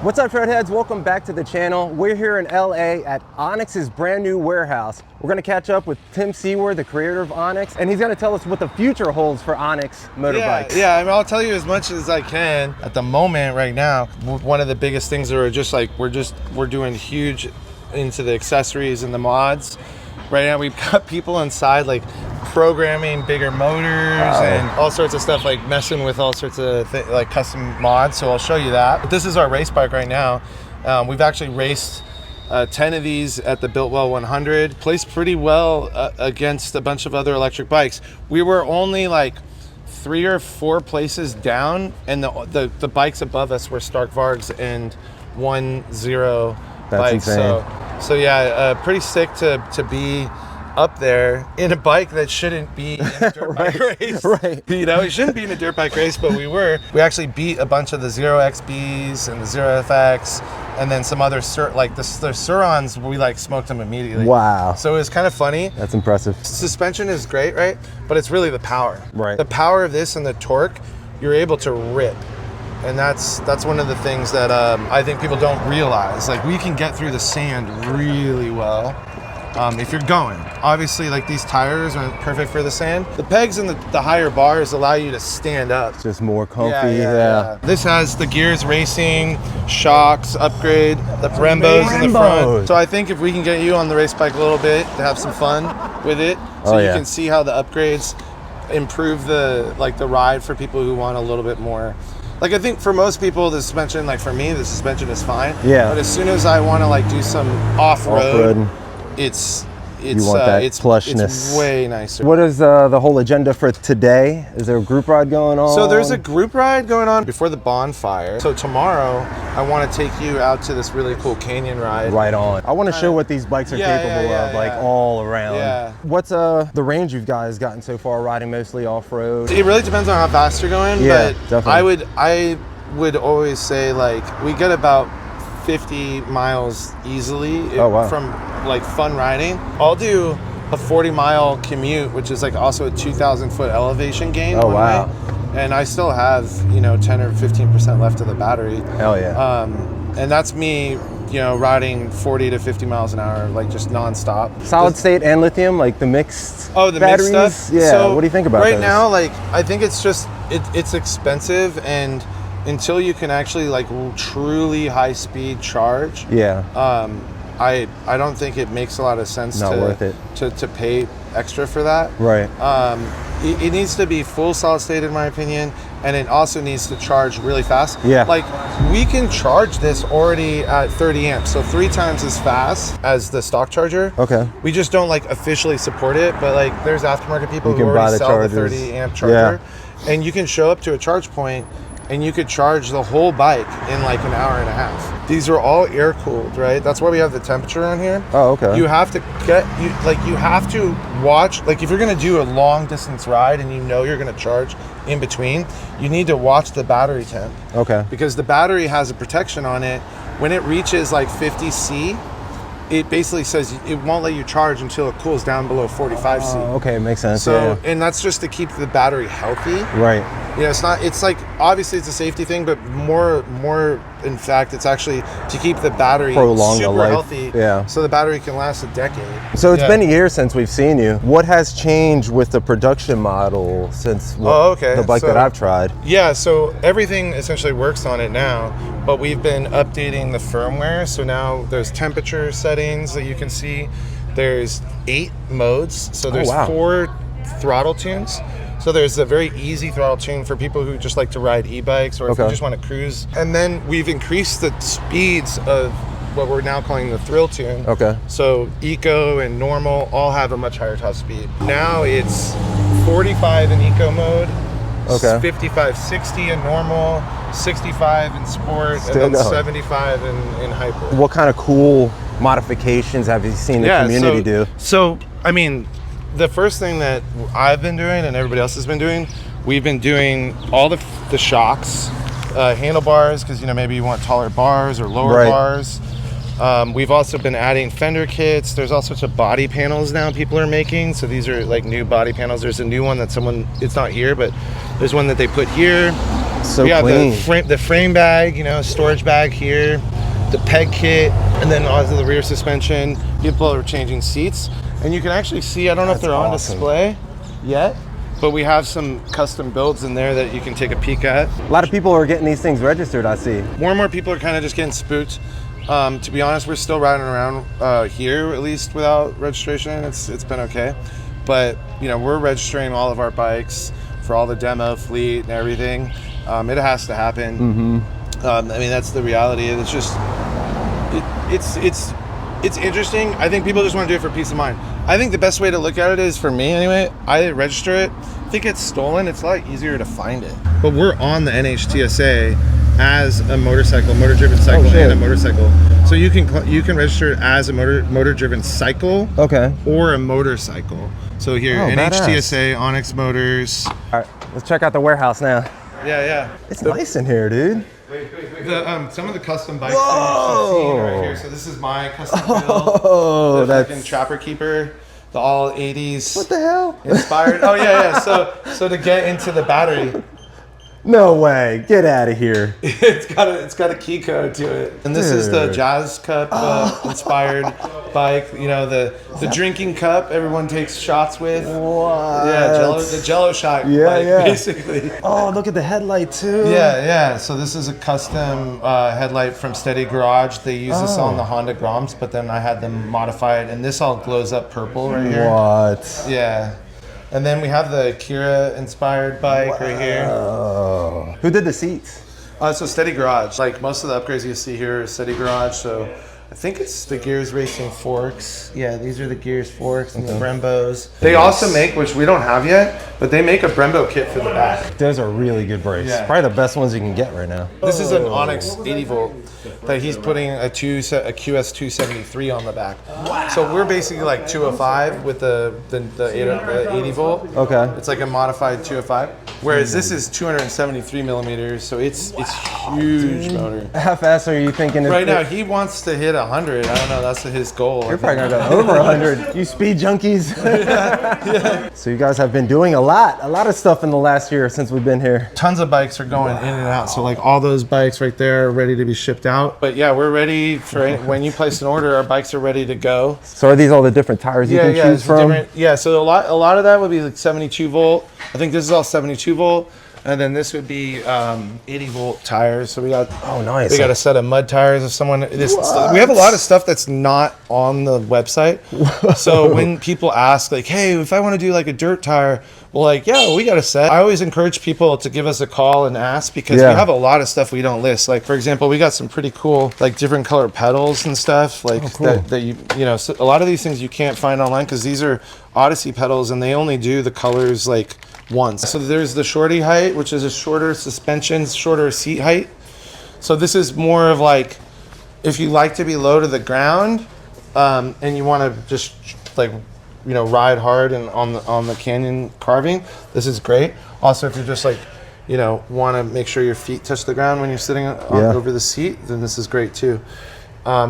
What's up, Shredheads? Welcome back to the channel. We're here in LA at ONYX's brand new warehouse. We're gonna catch up with Tim Seward, the creator of ONYX, and he's gonna tell us what the future holds for ONYX Motorbikes. Yeah, I mean, I'll tell you as much as I can. At the moment right now, one of the biggest things are just like, we're doing huge into the accessories and the mods. Right now we've got people inside like programming bigger motors and all sorts of stuff, like messing with all sorts of like custom mods. So I'll show you that. But this is our race bike right now. We've actually raced 10 of these at the Biltwell 100. Placed pretty well against a bunch of other electric bikes. We were only like 3 or 4 places down, and the bikes above us were Stark Vargs and 1.0 bikes. Insane. So yeah, pretty sick to be up there in a bike that shouldn't be in a dirt bike race. Right. You know, it shouldn't be in a dirt bike race, but we were. We actually beat a bunch of the 0XBs and the 0FX, and then some other the Sur-Rons. We like smoked them immediately. Wow. So it was kind of funny. That's impressive. Suspension is great, right? But it's really the power. Right. The power of this and the torque, you're able to rip. And that's one of the things that I think people don't realize. Like, we can get through the sand really well if you're going. Obviously, like, these tires aren't perfect for the sand. The pegs and the higher bars allow you to stand up. It's just more comfy. Yeah. This has the gears racing, shocks, upgrade, the Brembos in the front. So I think if we can get you on the race bike a little bit to have some fun with it, so you can see how the upgrades improve the ride for people who want a little bit more. Like, I think for most people, the suspension, like for me, the suspension is fine. Yeah. But as soon as I want to like do some off-road, it's you want that plushness. It's way nicer. What is the whole agenda for today? Is there a group ride going on? So there's a group ride going on before the bonfire. So tomorrow, I want to take you out to this really cool canyon ride. Right on. I want to show what these bikes are capable of, like all around. Yeah. What's the range you guys gotten so far, riding mostly off-road? It really depends on how fast you're going, yeah, but definitely. I would always say, like, we get about 50 miles easily from like fun riding. I'll do a 40-mile commute, which is like also a 2,000 foot elevation gain. Oh wow. Way. And I still have, 10 or 15% left of the battery. Hell yeah. And that's me, riding 40 to 50 miles an hour, like just nonstop. Solid state and lithium, like the mixed the batteries? Mixed stuff? Yeah, so what do you think about right those? now, like, I think it's just, it's expensive, and until you can actually like truly high speed charge, I don't think it makes a lot of sense to pay extra for that. Right. It needs to be full solid state, in my opinion, and it also needs to charge really fast. Yeah. Like, we can charge this already at 30 amps, so 3 times as fast as the stock charger. Okay. We just don't like officially support it, but like there's aftermarket people who already sell the 30 amp charger, and you can show up to a charge point and you could charge the whole bike in like an hour and a half. These are all air cooled, right? That's why we have the temperature on here. Oh, okay. You have to you have to watch, like, if you're gonna do a long distance ride and you're gonna charge in between, you need to watch the battery temp. Okay. Because the battery has a protection on it. When it reaches like 50 C, it basically says it won't let you charge until it cools down below 45 C. Oh, okay, makes sense. So, and that's just to keep the battery healthy. Right. It's like, obviously it's a safety thing, but more in fact, it's actually to keep the battery super healthy. Yeah. So the battery can last a decade. So it's been a year since we've seen you. What has changed with the production model since the bike that I've tried? Yeah, so everything essentially works on it now, but we've been updating the firmware. So now there's temperature settings that you can see. There's 8 modes. So there's 4 throttle tunes. So there's a very easy throttle tune for people who just like to ride e-bikes, or if you just want to cruise. And then we've increased the speeds of what we're now calling the thrill tune. Okay. So eco and normal all have a much higher top speed. Now it's 45 in eco mode, 55, 60 in normal, 65 in sport, and then 75 in hyper. What kind of cool modifications have you seen the community do? So, I mean, the first thing that I've been doing and everybody else has been doing, we've been doing all the shocks, handlebars, because maybe you want taller bars or lower bars. We've also been adding fender kits. There's all sorts of body panels now people are making. So these are like new body panels. There's a new one that it's not here, but there's one that they put here. So we got clean. the frame bag, you know, storage bag here, the peg kit, and then also the rear suspension. People are changing seats, and you can actually see, I don't know if they're on display yet, but we have some custom builds in there that you can take a peek at. A lot of people are getting these things registered, I see. More and more people are kind of just getting spooked. To be honest, we're still riding around here, at least without registration. It's been okay. But, you know, we're registering all of our bikes for all the demo fleet and everything. It has to happen. I mean, that's the reality. It's just, it's interesting. I think people just want to do it for peace of mind. I think the best way to look at it is, for me anyway, I register it. If it gets stolen, it's a lot easier to find it. But we're on the NHTSA as a motorcycle, motor-driven cycle, and a motorcycle. So you can register it as a motor-driven cycle, or a motorcycle. So here, NHTSA, ONYX Motors. All right, let's check out the warehouse now. Yeah. It's nice in here, dude. Some of the custom bikes that you're seeing right here. So this is my custom build. Oh, that's fucking Trapper Keeper, the all 80s. What the hell? Inspired. Oh yeah. So to get into the battery. No way! Get out of here. It's got a key code to it. And this is the Jazz Cup inspired bike. You know, the drinking cup everyone takes shots with. What? Yeah, the Jello shot bike, basically. Oh, look at the headlight too. Yeah. So this is a custom headlight from Steady Garage. They use this on the Honda Groms, but then I had them modify it, and this all glows up purple right here. What? Yeah. And then we have the Kira inspired bike right here. Who did the seats? So Steady Garage. Like most of the upgrades you see here is Steady Garage. So I think it's the Gears Racing forks. Yeah, these are the Gears forks and the Brembos. They also make, which we don't have yet, but they make a Brembo kit for the back. Those are really good brakes. Yeah. Probably the best ones you can get right now. This is an ONYX 80 volt that he's putting a QS 273 on the back. Wow. So we're basically like 205 with the 80 volt. Okay. It's like a modified 205. Whereas this is 273 millimeters, so it's huge motor. How fast are you thinking? Right now, he wants to hit 100. I don't know, that's his goal. You're probably gonna go over 100. You speed junkies. Yeah. So you guys have been doing a lot of stuff in the last year since we've been here. Tons of bikes are going in and out. So like all those bikes right there are ready to be shipped out. But yeah, we're ready for when you place an order, our bikes are ready to go. So are these all the different tires you can choose from? Yeah, so a lot of that would be like 72 volt. I think this is all 72 volt. And then this would be 80 volt tires. So we got nice. We got a set of mud tires if someone we have a lot of stuff that's not on the website. So when people ask like, hey, if I want to do like a dirt tire, well, like, yeah, we got a set. I always encourage people to give us a call and ask because we have a lot of stuff we don't list. Like, for example, we got some pretty cool, like different color pedals and stuff like that you know, so a lot of these things you can't find online because these are Odyssey pedals and they only do the colors like once. So there's the shorty height, which is a shorter suspension, shorter seat height. So this is more of like, if you like to be low to the ground and you want to just like, you know, ride hard and on the canyon carving, this is great. Also, if you're just like, you know, want to make sure your feet touch the ground when you're sitting over the seat, then this is great too.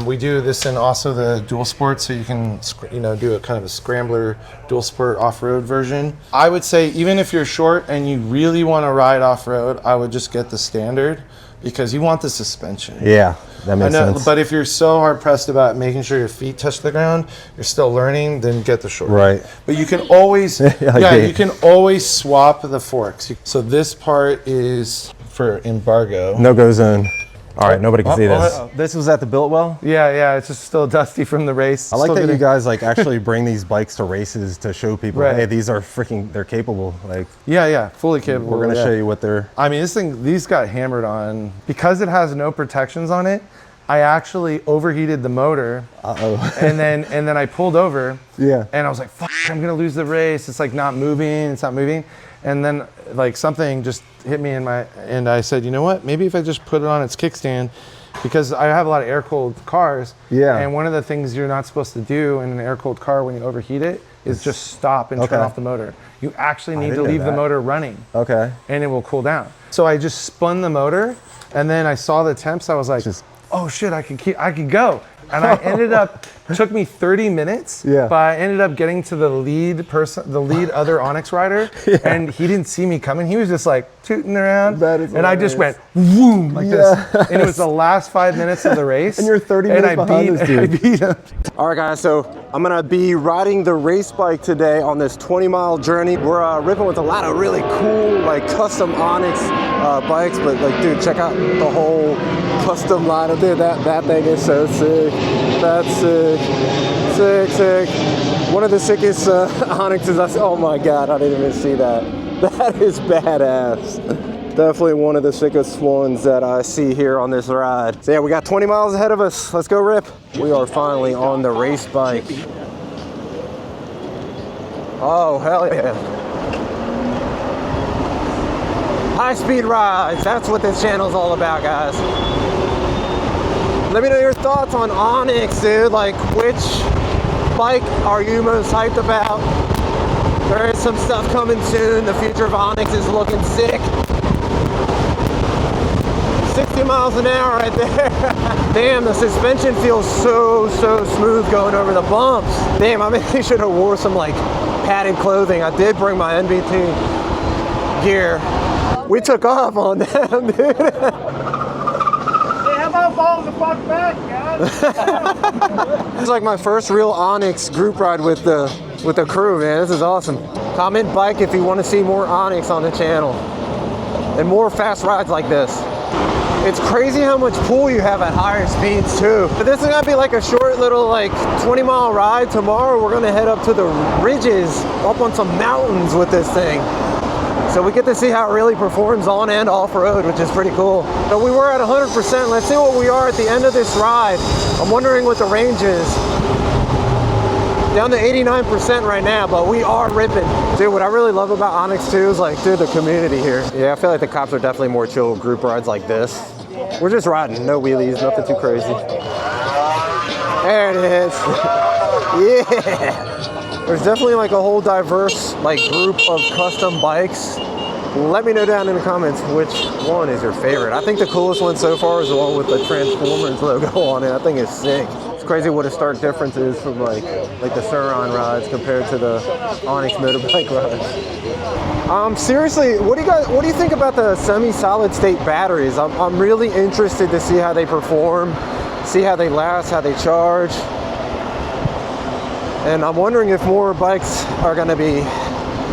We do this in also the dual sport, so you can, you know, do a kind of a scrambler dual sport off-road version. I would say even if you're short and you really want to ride off-road, I would just get the standard because you want the suspension. Yeah, that makes sense. But if you're so hard-pressed about making sure your feet touch the ground, you're still learning, then get the short. Right. But you can always, you can always swap the forks. So this part is for embargo. No-go zone. All right, nobody can see this. This was at the Biltwell? Yeah, it's just still dusty from the race. I like that you guys like actually bring these bikes to races to show people, hey, these are freaking, they're capable. Like, yeah, fully capable. We're gonna show you what they're. I mean, these got hammered on because it has no protections on it. I actually overheated the motor. and then I pulled over. Yeah. And I was like, fuck, I'm gonna lose the race. It's like not moving. It's not moving. And then like something just hit me and I said, you know what? Maybe if I just put it on its kickstand, because I have a lot of air-cooled cars. Yeah. And one of the things you're not supposed to do in an air-cooled car when you overheat it is just stop and turn off the motor. You actually need to leave the motor running. Okay. And it will cool down. So I just spun the motor, and then I saw the temps. I was like, oh shit, I can go. and I ended up, took me 30 minutes, Yeah. but I ended up getting to the lead other ONYX rider, and he didn't see me coming. He was just like tooting around, That is and I just went hilarious. whoom like this, and it was the last 5 minutes of the race. And you're 30 minutes behind this dude. I beat him. All right, guys, so I'm gonna be riding the race bike today on this 20-mile journey. We're ripping with a lot of really cool, like custom ONYX bikes, but like, dude, check out the whole custom lineup. Dude, that thing is so sick. That's sick. One of the sickest ONYXs I see. Oh my God, I didn't even see that. That is badass. Definitely one of the sickest ones that I see here on this ride. So yeah, we got 20 miles ahead of us. Let's go rip. We are finally on the race bike. Oh, hell yeah. High speed rides, that's what this channel's all about, guys. Let me know your thoughts on ONYX, dude. Like, which bike are you most hyped about? There is some stuff coming soon. The future of ONYX is looking sick. 60 miles an hour right there. Damn, the suspension feels so smooth going over the bumps. Damn, I maybe should have wore some like padded clothing. I did bring my NBT gear. We took off on them, dude. Hey, how about falling the fuck back, guys? It's like my first real ONYX group ride with the crew, man. This is awesome. Comment bike if you want to see more ONYX on the channel and more fast rides like this. It's crazy how much pull you have at higher speeds too. But this is gonna be like a short little like 20-mile ride. Tomorrow we're gonna head up to the ridges, up on some mountains with this thing. So we get to see how it really performs on and off road, which is pretty cool. But we were at 100%. Let's see what we are at the end of this ride. I'm wondering what the range is. Down to 89% right now, but we are ripping. Dude, what I really love about ONYX too is like, dude, the community here. Yeah, I feel like the cops are definitely more chill group rides like this. We're just riding, no wheelies, nothing too crazy. There it is. Yeah. There's definitely like a whole diverse like group of custom bikes. Let me know down in the comments which one is your favorite. I think the coolest one so far is the one with the Transformers logo on it. I think it's sick. It's crazy what a stark difference is from like the Sur-Ron rides compared to the ONYX Motorbike rides. Seriously, what do you think about the semi-solid state batteries? I'm really interested to see how they perform, see how they last, how they charge. And I'm wondering if more bikes are going to be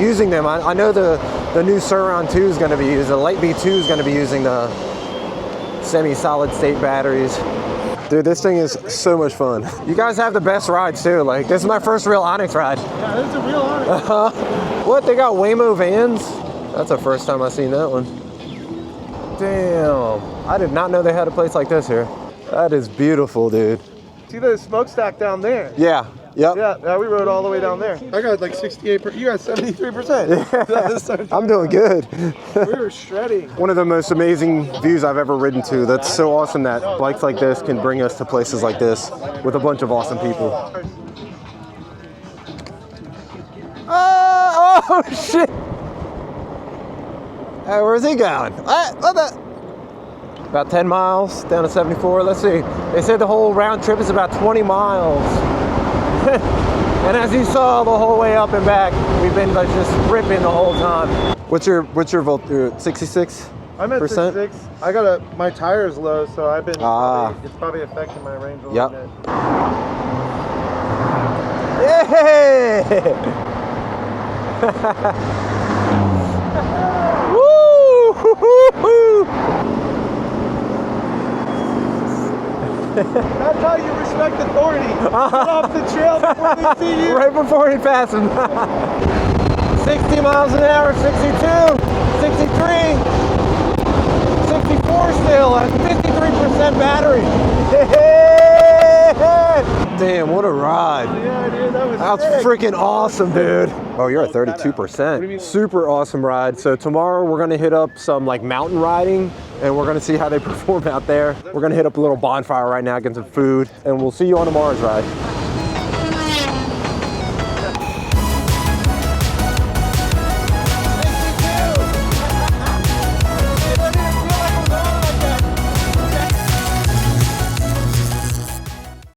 using them. I know the new Sur-Ron 2 is going to be used, the Light B2 is going to be using the semi-solid state batteries. Dude, this thing is so much fun. You guys have the best rides too. Like, this is my first real ONYX ride. Yeah, this is a real ONYX. What, they got Waymo vans? That's the first time I've seen that one. Damn, I did not know they had a place like this here. That is beautiful, dude. See the smokestack down there? Yeah. Yep. Yeah, we rode all the way down there. I got like 68%. You got 73%. Yeah. I'm doing good. We were shredding. One of the most amazing views I've ever ridden to. That's so awesome that bikes like this can bring us to places like this with a bunch of awesome people. Oh shit! Hey, where's he going? About 10 miles down to 74. Let's see. They said the whole round trip is about 20 miles. And as you saw the whole way up and back, we've been like just ripping the whole time. What's your volt? 66? I'm at 66. I got my tire's low, so I've been. It's probably affecting my range a little bit. Yeah! Woo! That's how you respect authority. Get off the trail before they see you. Right before he passes him. 60 miles an hour, 62, 63, 64 still at 53% battery. Damn, what a ride. Yeah, dude, that was That's sick. freaking awesome, dude. Oh, you're at 32%. Super awesome ride. So tomorrow we're gonna hit up some like mountain riding and we're gonna see how they perform out there. We're gonna hit up a little bonfire right now, get some food, and we'll see you on tomorrow's ride.